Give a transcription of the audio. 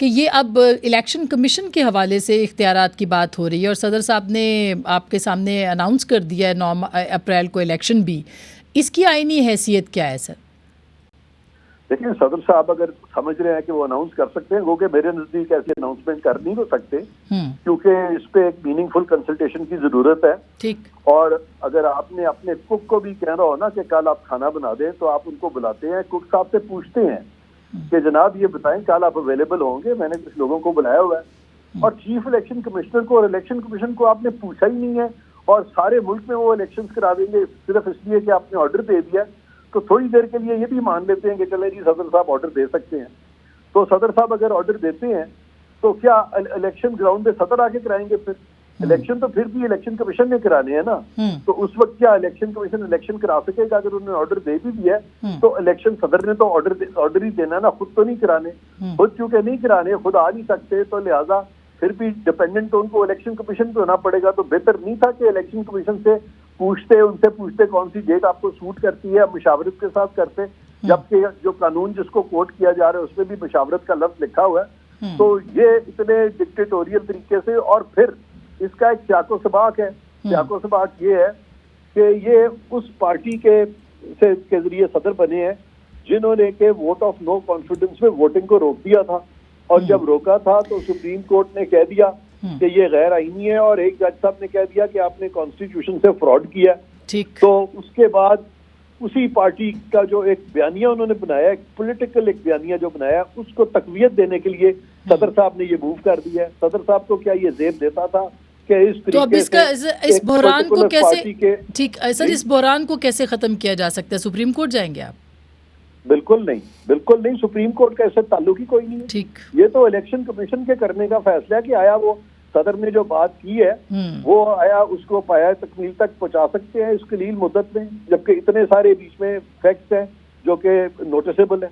कि ये अब इलेक्शन कमीशन के हवाले से इख्तियारात की बात हो रही है और सदर साहब ने आपके सामने अनाउंस कर दिया है 9 अप्रैल को इलेक्शन भी। इसकी आईनी हैसियत क्या है सर? देखिए, सदर साहब अगर समझ रहे हैं कि वो अनाउंस कर सकते हैं, वो कि मेरे नजदीक ऐसे अनाउंसमेंट कर नहीं हो सकते, क्योंकि इस पे एक मीनिंगफुल कंसल्टेशन की जरूरत है। ठीक। और अगर आपने अपने कुक को भी कहना हो ना कि कल आप खाना बना दें, तो आप उनको बुलाते हैं, कुक साहब से पूछते हैं कि जनाब ये बताएं कल आप अवेलेबल होंगे, मैंने कुछ लोगों को बुलाया हुआ है। और चीफ इलेक्शन कमिश्नर को और इलेक्शन कमीशन को आपने पूछा ही नहीं है, और सारे मुल्क में वो इलेक्शन करा देंगे सिर्फ इसलिए कि आपने ऑर्डर दे दिया। तो थोड़ी देर के लिए ये भी मान लेते हैं कि चले जी सदर साहब ऑर्डर दे सकते हैं। तो सदर साहब अगर ऑर्डर देते हैं तो क्या इलेक्शन ग्राउंड पे सदर आके कराएंगे? फिर इलेक्शन तो फिर भी इलेक्शन कमीशन ने कराने हैं ना। तो उस वक्त क्या इलेक्शन कमीशन इलेक्शन करा सकेगा? अगर उन्होंने ऑर्डर दे भी दिया है तो इलेक्शन सदर ने तो ऑर्डर ही देना है ना, खुद तो नहीं कराने। खुद चूंकि नहीं कराने, खुद आ नहीं सकते, तो लिहाजा फिर भी डिपेंडेंट तो उनको इलेक्शन कमीशन पे होना पड़ेगा। तो बेहतर नहीं था कि इलेक्शन कमीशन से उनसे पूछते कौन सी डेट आपको सूट करती है, मुशावरत के साथ करते, जबकि जो कानून जिसको कोट किया जा रहा है उसमें भी मुशावरत का लफ्ज लिखा हुआ है। तो ये इतने डिक्टेटोरियल तरीके से, और फिर इसका एक सियाको सबाक है। सियाको सबाक ये है कि ये उस पार्टी के जरिए सदर बने हैं जिन्होंने के वोट ऑफ नो कॉन्फिडेंस में वोटिंग को रोक दिया था, और जब रोका था तो सुप्रीम कोर्ट ने कह दिया कि ये गैर आईनी है, और एक जज साहब ने कह दिया कि आपने कॉन्स्टिट्यूशन से फ्रॉड किया। ठीक। तो उसके बाद उसी पार्टी का जो एक बयानिया उन्होंने बनाया, एक पॉलिटिकल एक बयानिया जो बनाया, उसको तकवीयत देने के लिए सदर साहब ने ये मूव कर दिया है। सदर साहब को क्या ये जेब देता था कि इस तरीके तो अब इस बहरान को कैसे, ठीक सर, इस बहरान को कैसे खत्म किया जा सकता है? सुप्रीम कोर्ट जाएंगे आप? बिल्कुल नहीं, बिल्कुल नहीं। सुप्रीम कोर्ट का इससे ताल्लुक ही कोई नहीं है। ठीक। ये तो इलेक्शन कमीशन के करने का फैसला है कि आया वो सदर ने जो बात की है वो आया उसको पाया तकमील तक पहुंचा सकते हैं इस कलील मुद्दत में, जबकि इतने सारे बीच में फैक्ट्स हैं जो कि नोटिसेबल है।